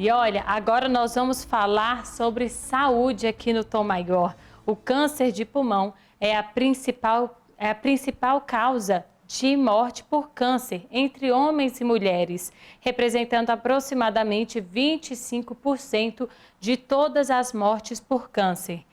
E olha, agora nós vamos falar sobre saúde aqui no Tom Maior. O câncer de pulmão é a principal causa de morte por câncer entre homens e mulheres, representando aproximadamente 25% de todas as mortes por câncer.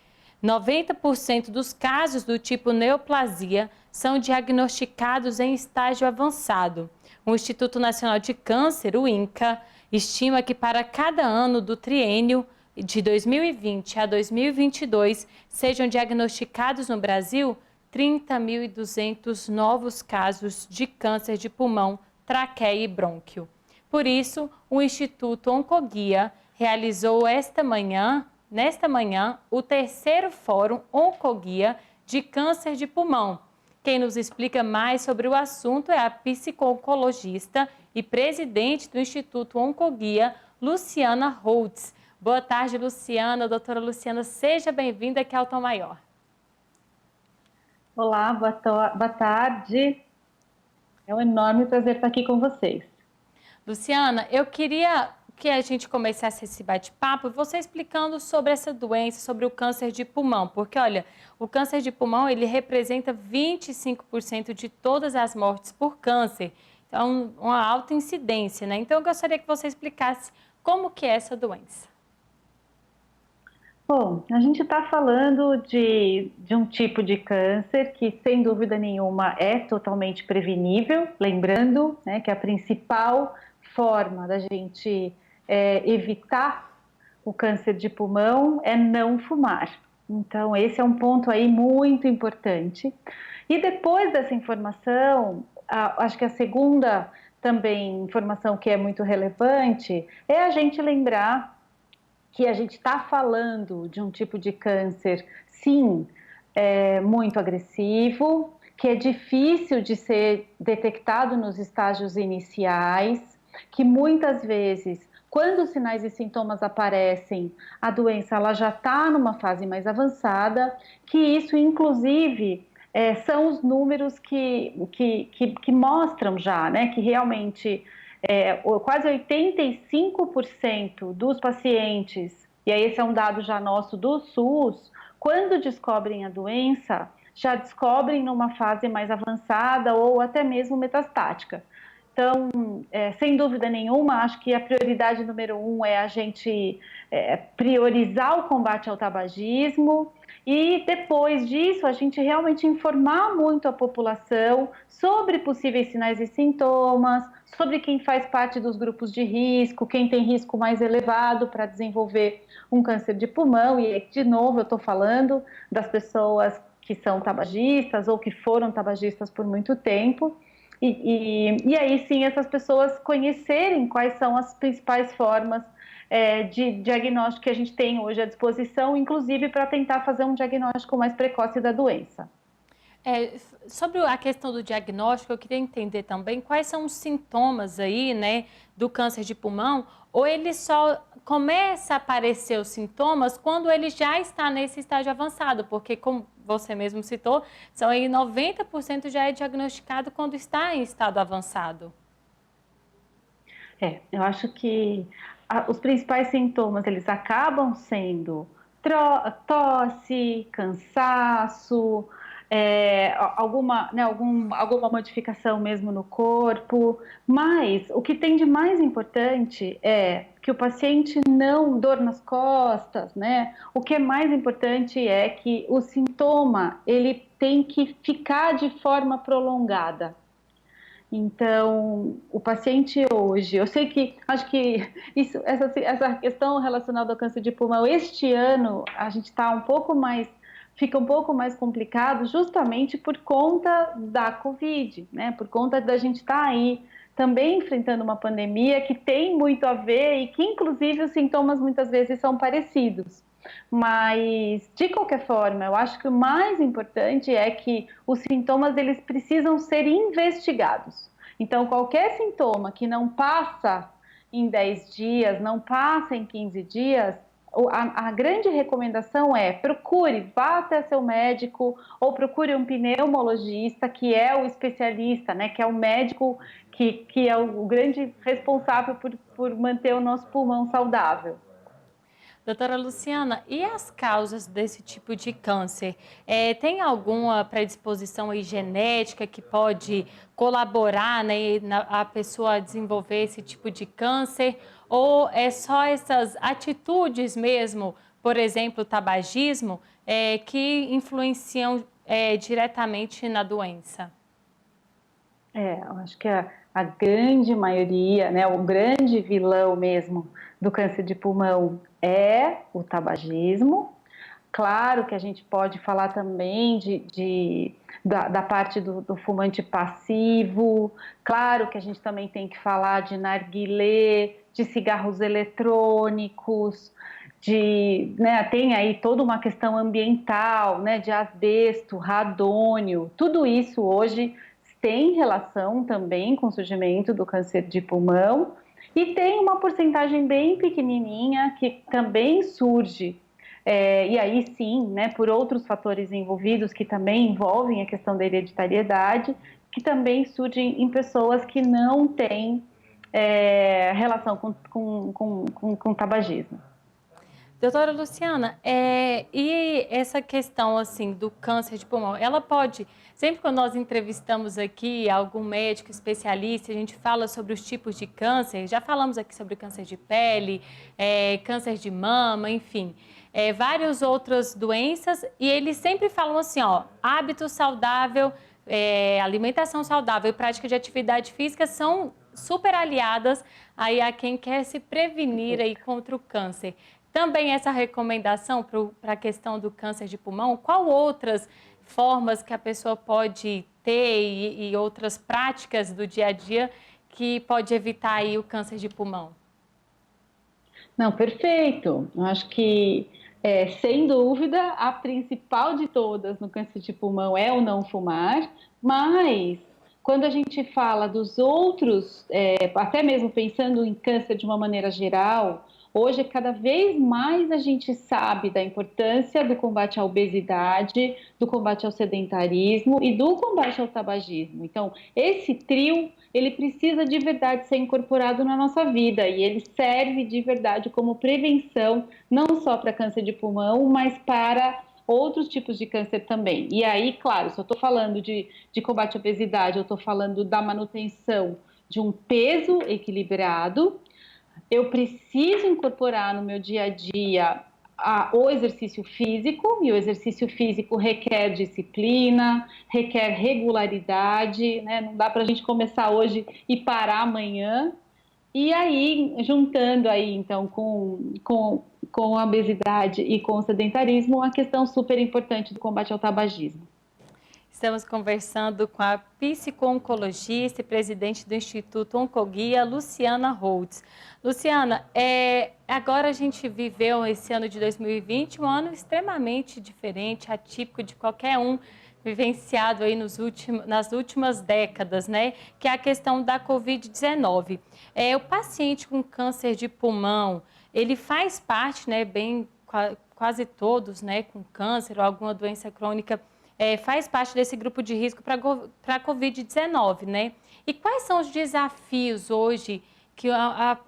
90% dos casos do tipo neoplasia são diagnosticados em estágio avançado. O Instituto Nacional de Câncer, o INCA, estima que para cada ano do triênio de 2020 a 2022 sejam diagnosticados no Brasil 30.200 novos casos de câncer de pulmão, traqueia e brônquio. Por isso, o Instituto Oncoguia realizou nesta manhã, o terceiro Fórum Oncoguia de Câncer de Pulmão. Quem nos explica mais sobre o assunto é a psico-oncologista e presidente do Instituto Oncoguia, Luciana Holtz. Boa tarde, Luciana. Doutora Luciana, seja bem-vinda aqui ao Tom Maior. Olá, boa tarde. É um enorme prazer estar aqui com vocês. Luciana, eu queria que a gente começasse esse bate-papo, você explicando sobre essa doença, sobre o câncer de pulmão, porque olha, o câncer de pulmão ele representa 25% de todas as mortes por câncer, então uma alta incidência, né? Então eu gostaria que você explicasse como que é essa doença. Bom, a gente está falando de um tipo de câncer que, sem dúvida nenhuma, é totalmente prevenível, lembrando, né, que a principal forma da gente evitar o câncer de pulmão é não fumar. Então, esse é um ponto aí muito importante. E depois dessa informação, acho que a segunda também informação que é muito relevante é a gente lembrar que a gente está falando de um tipo de câncer, sim, muito agressivo, que é difícil de ser detectado nos estágios iniciais, que muitas vezes, quando os sinais e sintomas aparecem, a doença ela já está numa fase mais avançada, que isso, inclusive, são os números que mostram já, né, que realmente quase 85% dos pacientes, e aí esse é um dado já nosso do SUS, quando descobrem a doença, já descobrem numa fase mais avançada ou até mesmo metastática. Então, sem dúvida nenhuma, acho que a prioridade número 1 é a gente priorizar o combate ao tabagismo e depois disso a gente realmente informar muito a população sobre possíveis sinais e sintomas, sobre quem faz parte dos grupos de risco, quem tem risco mais elevado para desenvolver um câncer de pulmão. E, de novo, eu estou falando das pessoas que são tabagistas ou que foram tabagistas por muito tempo. E aí sim, essas pessoas conhecerem quais são as principais formas de diagnóstico que a gente tem hoje à disposição, inclusive para tentar fazer um diagnóstico mais precoce da doença. Sobre a questão do diagnóstico, eu queria entender também quais são os sintomas aí, né, do câncer de pulmão, ou ele só começa a aparecer os sintomas quando ele já está nesse estágio avançado, porque como você mesmo citou, são aí 90% já é diagnosticado quando está em estado avançado. Eu acho que os principais sintomas, eles acabam sendo tosse, cansaço, alguma modificação mesmo no corpo, mas o que tem de mais importante é que o paciente não dor nas costas, né? O que é mais importante é que o sintoma, ele tem que ficar de forma prolongada. Então, o paciente hoje, eu sei que, acho que essa questão relacionada ao câncer de pulmão, este ano a gente está fica um pouco mais complicado justamente por conta da Covid, né? Por conta da gente estar aí também enfrentando uma pandemia que tem muito a ver e que inclusive os sintomas muitas vezes são parecidos. Mas, de qualquer forma, eu acho que o mais importante é que os sintomas eles precisam ser investigados. Então, qualquer sintoma que não passa em 10 dias, não passa em 15 dias, a grande recomendação é procure, vá até seu médico ou procure um pneumologista, que é o especialista, né, que é o médico que é o grande responsável por manter o nosso pulmão saudável. Doutora Luciana, e as causas desse tipo de câncer? Tem alguma predisposição aí genética que pode colaborar, né, a pessoa a desenvolver esse tipo de câncer? Ou é só essas atitudes mesmo, por exemplo, o tabagismo, que influenciam diretamente na doença? Eu acho que a grande maioria, né, o grande vilão mesmo do câncer de pulmão é o tabagismo. Claro que a gente pode falar também da parte do fumante passivo, claro que a gente também tem que falar de narguilé, de cigarros eletrônicos, né, tem aí toda uma questão ambiental, né, de asbesto, radônio, tudo isso hoje tem relação também com o surgimento do câncer de pulmão e tem uma porcentagem bem pequenininha que também surge, e aí sim, né, por outros fatores envolvidos que também envolvem a questão da hereditariedade, que também surgem em pessoas que não têm relação com tabagismo. Doutora Luciana, e essa questão assim do câncer de pulmão, ela pode, sempre que nós entrevistamos aqui algum médico especialista, a gente fala sobre os tipos de câncer, já falamos aqui sobre câncer de pele, câncer de mama, enfim, várias outras doenças, e eles sempre falam assim, ó, hábito saudável, alimentação saudável e prática de atividade física são super aliadas aí a quem quer se prevenir aí contra o câncer. Também essa recomendação para a questão do câncer de pulmão, qual outras formas que a pessoa pode ter e outras práticas do dia a dia que pode evitar aí o câncer de pulmão? Não, perfeito. Eu acho que, sem dúvida, a principal de todas no câncer de pulmão é o não fumar, mas quando a gente fala dos outros, até mesmo pensando em câncer de uma maneira geral, hoje, cada vez mais a gente sabe da importância do combate à obesidade, do combate ao sedentarismo e do combate ao tabagismo. Então, esse trio, ele precisa de verdade ser incorporado na nossa vida e ele serve de verdade como prevenção, não só para câncer de pulmão, mas para outros tipos de câncer também. E aí, claro, se eu estou falando de combate à obesidade, eu estou falando da manutenção de um peso equilibrado. Eu preciso incorporar no meu dia a dia o exercício físico, e o exercício físico requer disciplina, requer regularidade, né? Não dá para a gente começar hoje e parar amanhã. E aí, juntando aí, então, com a obesidade e com o sedentarismo, uma questão super importante do combate ao tabagismo. Estamos conversando com a psico-oncologista e presidente do Instituto Oncoguia, Luciana Holtz. Luciana, agora a gente viveu esse ano de 2020, um ano extremamente diferente, atípico de qualquer um vivenciado aí nas últimas décadas, né? Que é a questão da Covid-19. O paciente com câncer de pulmão, ele faz parte, né, quase todos, né, com câncer ou alguma doença crônica, faz parte desse grupo de risco para a Covid-19, né? E quais são os desafios hoje que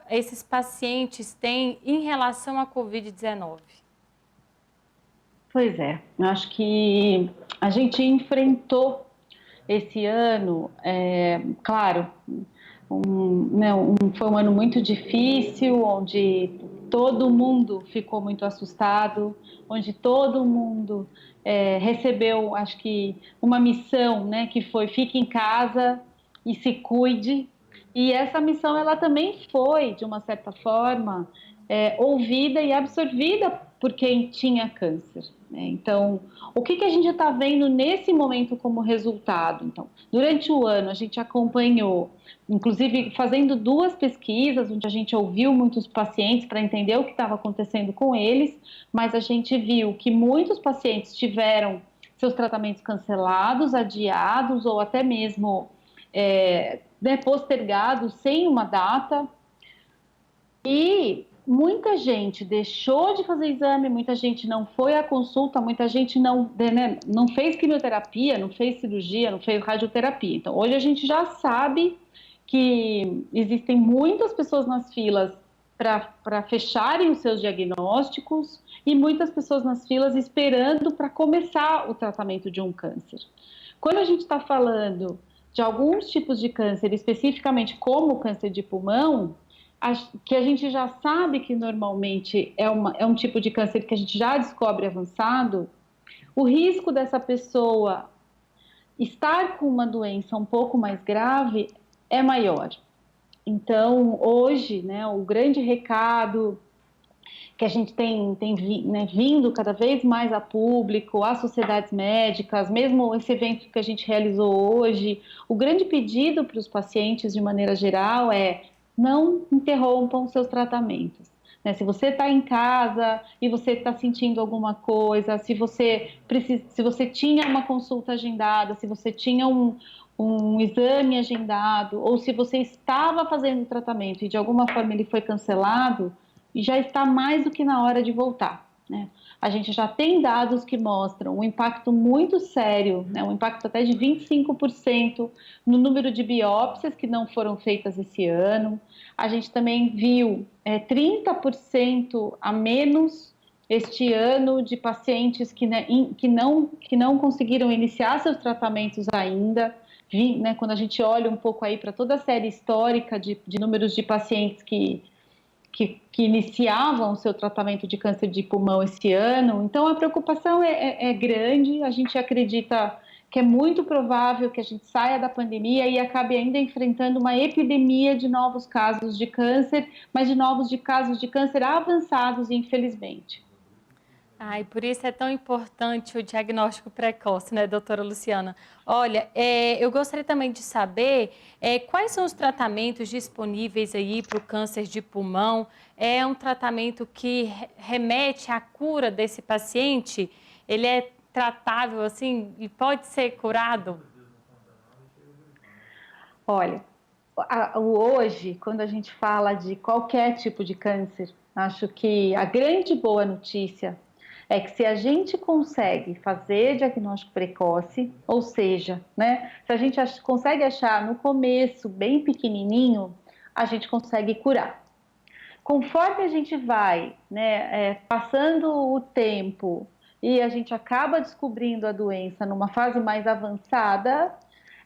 esses pacientes têm em relação à Covid-19? Pois é, eu acho que a gente enfrentou esse ano, claro, foi um ano muito difícil, onde todo mundo ficou muito assustado, onde todo mundo recebeu, acho que, uma missão, né, que foi fique em casa e se cuide. E essa missão, ela também foi, de uma certa forma, ouvida e absorvida por quem tinha câncer, né? Então, o que a gente está vendo nesse momento como resultado? Então, durante o ano, a gente acompanhou, inclusive fazendo 2 pesquisas, onde a gente ouviu muitos pacientes para entender o que estava acontecendo com eles, mas a gente viu que muitos pacientes tiveram seus tratamentos cancelados, adiados ou até mesmo postergados sem uma data. E muita gente deixou de fazer exame, muita gente não foi à consulta, muita gente não fez quimioterapia, não fez cirurgia, não fez radioterapia. Então, hoje a gente já sabe que existem muitas pessoas nas filas para fecharem os seus diagnósticos e muitas pessoas nas filas esperando para começar o tratamento de um câncer. Quando a gente está falando de alguns tipos de câncer, especificamente como o câncer de pulmão, que a gente já sabe que normalmente é um tipo de câncer que a gente já descobre avançado, o risco dessa pessoa estar com uma doença um pouco mais grave é maior. Então, hoje, né, o grande recado que a gente tem né, vindo cada vez mais a público, às sociedades médicas, mesmo esse evento que a gente realizou hoje, o grande pedido para os pacientes, de maneira geral, é não interrompam seus tratamentos. Né? Se você está em casa e você está sentindo alguma coisa, se você tinha uma consulta agendada, se você tinha um exame agendado, ou se você estava fazendo tratamento e de alguma forma ele foi cancelado, já está mais do que na hora de voltar. Né? A gente já tem dados que mostram um impacto muito sério, né? Um impacto até de 25% no número de biópsias que não foram feitas esse ano. A gente também viu 30% a menos este ano de pacientes que não conseguiram iniciar seus tratamentos ainda. Né? Quando a gente olha um pouco aí para toda a série histórica de números de pacientes que iniciavam o seu tratamento de câncer de pulmão esse ano. Então, a preocupação é grande. A gente acredita que é muito provável que a gente saia da pandemia e acabe ainda enfrentando uma epidemia de novos casos de câncer, mas de novos casos de câncer avançados, infelizmente. E por isso é tão importante o diagnóstico precoce, né, doutora Luciana? Olha, eu gostaria também de saber quais são os tratamentos disponíveis aí para o câncer de pulmão. É um tratamento que remete à cura desse paciente? Ele é tratável, assim, e pode ser curado? Olha, hoje, quando a gente fala de qualquer tipo de câncer, acho que a grande boa notícia é que se a gente consegue fazer diagnóstico precoce, ou seja, né, se a gente consegue achar no começo bem pequenininho, a gente consegue curar. Conforme a gente vai, né, passando o tempo e a gente acaba descobrindo a doença numa fase mais avançada,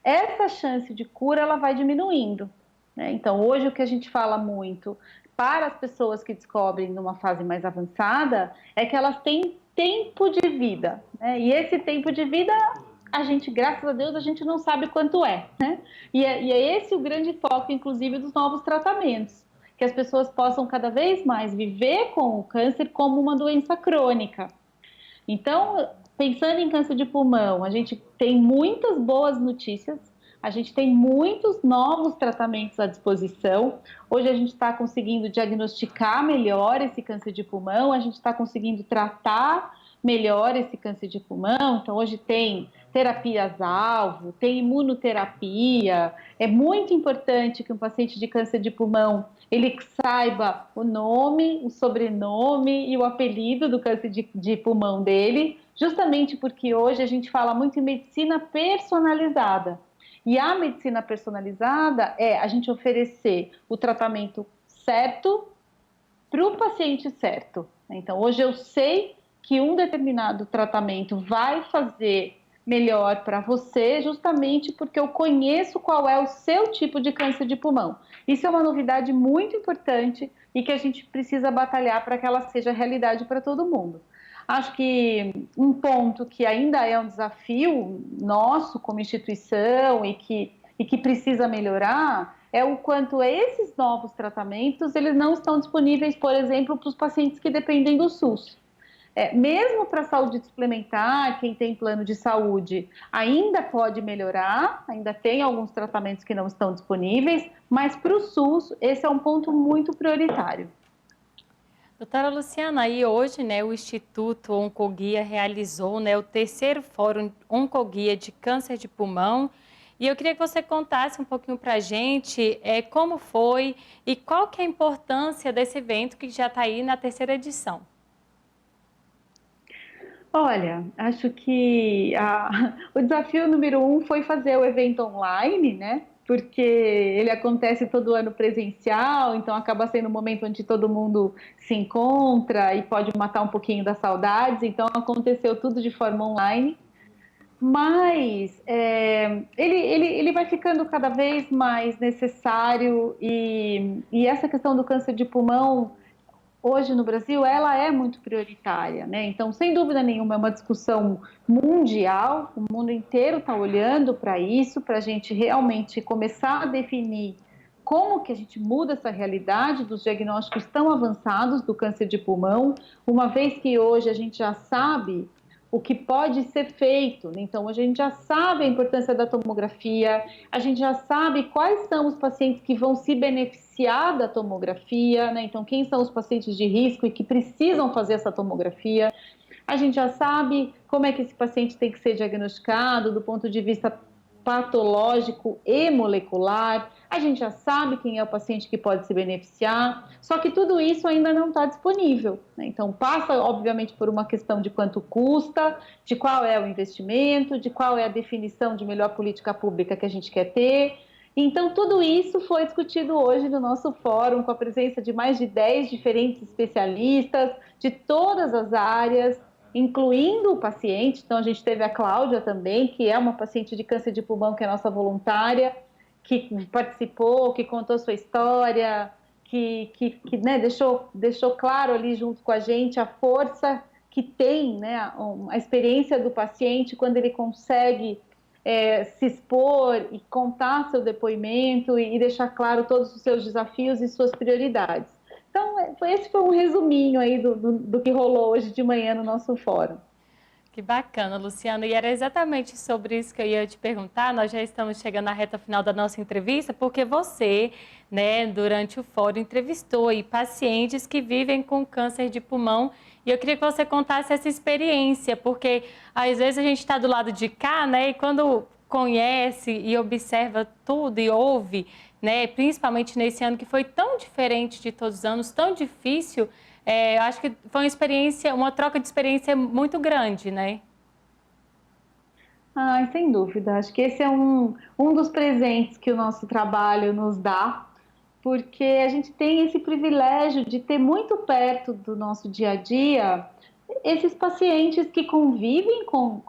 essa chance de cura ela vai diminuindo. Né? Então, hoje o que a gente fala muito para as pessoas que descobrem numa fase mais avançada é que elas têm tempo de vida. Né? E esse tempo de vida, a gente, graças a Deus, a gente não sabe quanto é. Né? E é esse o grande foco, inclusive, dos novos tratamentos. Que as pessoas possam cada vez mais viver com o câncer como uma doença crônica. Então, pensando em câncer de pulmão, a gente tem muitas boas notícias, a gente tem muitos novos tratamentos à disposição. Hoje a gente está conseguindo diagnosticar melhor esse câncer de pulmão, a gente está conseguindo tratar melhor esse câncer de pulmão. Então, hoje tem terapias-alvo, tem imunoterapia. É muito importante que um paciente de câncer de pulmão ele saiba o nome, o sobrenome e o apelido do câncer de pulmão dele, justamente porque hoje a gente fala muito em medicina personalizada. E a medicina personalizada é a gente oferecer o tratamento certo para o paciente certo. Então, hoje eu sei que um determinado tratamento vai fazer melhor para você, justamente porque eu conheço qual é o seu tipo de câncer de pulmão. Isso é uma novidade muito importante e que a gente precisa batalhar para que ela seja realidade para todo mundo. Acho que um ponto que ainda é um desafio nosso como instituição e que precisa melhorar é o quanto esses novos tratamentos eles não estão disponíveis, por exemplo, para os pacientes que dependem do SUS. Mesmo para a saúde suplementar, quem tem plano de saúde ainda pode melhorar, ainda tem alguns tratamentos que não estão disponíveis, mas para o SUS esse é um ponto muito prioritário. Doutora Luciana, aí hoje, né, o Instituto Oncoguia realizou, né, o terceiro Fórum Oncoguia de Câncer de Pulmão. E eu queria que você contasse um pouquinho para a gente como foi e qual que é a importância desse evento que já está aí na terceira edição. Olha, acho que o desafio número 1 foi fazer o evento online, né? porque ele acontece todo ano presencial, então acaba sendo um momento onde todo mundo se encontra e pode matar um pouquinho das saudades, então aconteceu tudo de forma online. Mas ele vai ficando cada vez mais necessário e essa questão do câncer de pulmão hoje no Brasil, ela é muito prioritária, né? Então, sem dúvida nenhuma, é uma discussão mundial, o mundo inteiro está olhando para isso, para a gente realmente começar a definir como que a gente muda essa realidade dos diagnósticos tão avançados do câncer de pulmão, uma vez que hoje a gente já sabe o que pode ser feito, né? Então, hoje a gente já sabe a importância da tomografia, a gente já sabe quais são os pacientes que vão se beneficiar da tomografia, né? Então, quem são os pacientes de risco e que precisam fazer essa tomografia. A gente já sabe como é que esse paciente tem que ser diagnosticado do ponto de vista patológico e molecular. A gente já sabe quem é o paciente que pode se beneficiar, só que tudo isso ainda não está disponível, né? Então, passa, obviamente, por uma questão de quanto custa, de qual é o investimento, de qual é a definição de melhor política pública que a gente quer ter. Então, tudo isso foi discutido hoje no nosso fórum, com a presença de mais de 10 diferentes especialistas de todas as áreas, incluindo o paciente. Então, a gente teve a Cláudia também, que é uma paciente de câncer de pulmão, que é nossa voluntária, que participou, que contou sua história, que né, deixou claro ali junto com a gente a força que tem, né, a experiência do paciente quando ele consegue se expor e contar seu depoimento e deixar claro todos os seus desafios e suas prioridades. Então, esse foi um resuminho aí do que rolou hoje de manhã no nosso fórum. Que bacana, Luciana. E era exatamente sobre isso que eu ia te perguntar. Nós já estamos chegando à reta final da nossa entrevista, porque você, né, durante o fórum, entrevistou aí pacientes que vivem com câncer de pulmão. E eu queria que você contasse essa experiência, porque às vezes a gente está do lado de cá, né, e quando conhece e observa tudo e ouve, né, principalmente nesse ano que foi tão diferente de todos os anos, tão difícil. Eu acho que foi uma experiência, uma troca de experiência muito grande, né? Ai, sem dúvida. Acho que esse é um dos presentes que o nosso trabalho nos dá, porque a gente tem esse privilégio de ter muito perto do nosso dia a dia esses pacientes que convivem com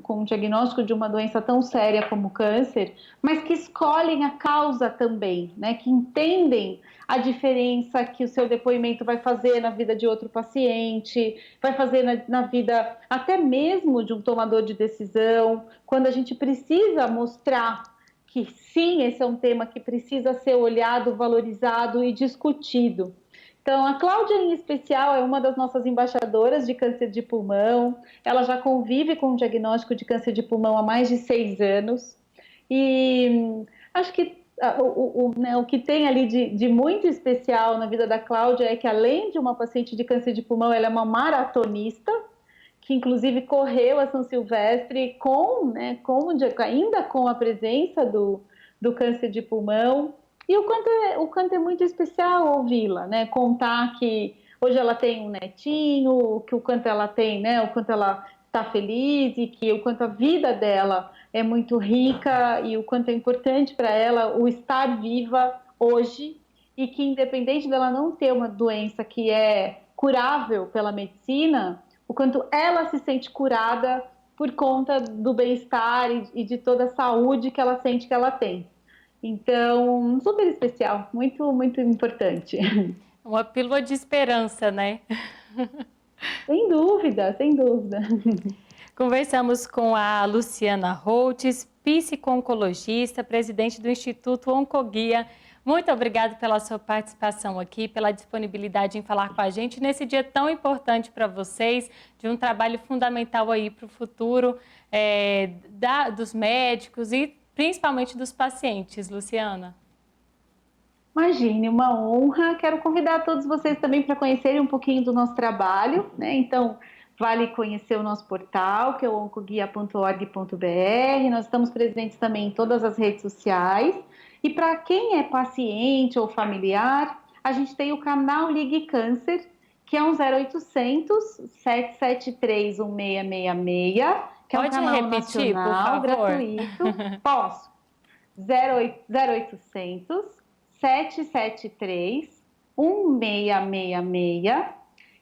o diagnóstico de uma doença tão séria como o câncer, mas que escolhem a causa também, né? Que entendem a diferença que o seu depoimento vai fazer na vida de outro paciente, vai fazer na vida até mesmo de um tomador de decisão, quando a gente precisa mostrar que sim, esse é um tema que precisa ser olhado, valorizado e discutido. Então, a Cláudia, em especial, é uma das nossas embaixadoras de câncer de pulmão. Ela já convive com o diagnóstico de câncer de pulmão há mais de 6 anos. E acho que né, o que tem ali de muito especial na vida da Cláudia é que, além de uma paciente de câncer de pulmão, ela é uma maratonista, que inclusive correu a São Silvestre ainda com a presença do câncer de pulmão. E o quanto é muito especial ouvi-la, né? Contar que hoje ela tem um netinho, que o quanto ela tem, né? O quanto ela está feliz e que o quanto a vida dela é muito rica e o quanto é importante para ela o estar viva hoje e que, independente dela não ter uma doença que é curável pela medicina, o quanto ela se sente curada por conta do bem-estar e de toda a saúde que ela sente que ela tem. Então, super especial, muito, muito importante. Uma pílula de esperança, né? Sem dúvida, sem dúvida. Conversamos com a Luciana Holtz, psico-oncologista, presidente do Instituto Oncoguia. Muito obrigada pela sua participação aqui, pela disponibilidade em falar com a gente nesse dia tão importante para vocês, de um trabalho fundamental aí para o futuro dos médicos e principalmente dos pacientes, Luciana. Imagine, uma honra. Quero convidar todos vocês também para conhecerem um pouquinho do nosso trabalho, né? Então, vale conhecer o nosso portal, que é o oncoguia.org.br. Nós estamos presentes também em todas as redes sociais. E para quem é paciente ou familiar, a gente tem o canal Ligue Câncer, que é um 0800 773 1666, que Pode é um canal repetir, nacional por favor? gratuito. Posso? 0800 773 1666,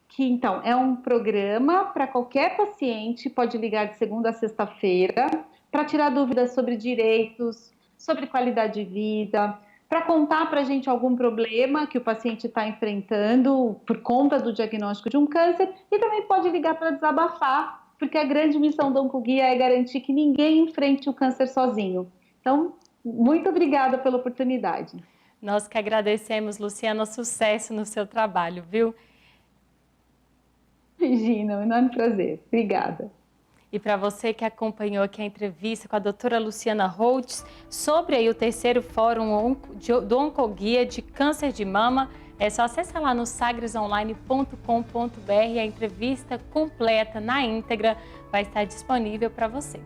que então é um programa para qualquer paciente, pode ligar de segunda a sexta-feira, para tirar dúvidas sobre direitos, sobre qualidade de vida, para contar para a gente algum problema que o paciente está enfrentando por conta do diagnóstico de um câncer, e também pode ligar para desabafar, porque a grande missão do Oncoguia é garantir que ninguém enfrente o câncer sozinho. Então, muito obrigada pela oportunidade. Nós que agradecemos, Luciana, sucesso no seu trabalho, viu? Imagina, um enorme prazer. Obrigada. E para você que acompanhou aqui a entrevista com a doutora Luciana Holtz sobre aí o terceiro fórum do Oncoguia de câncer de mama, é só acessar lá no sagresonline.com.br, a entrevista completa na íntegra vai estar disponível para você.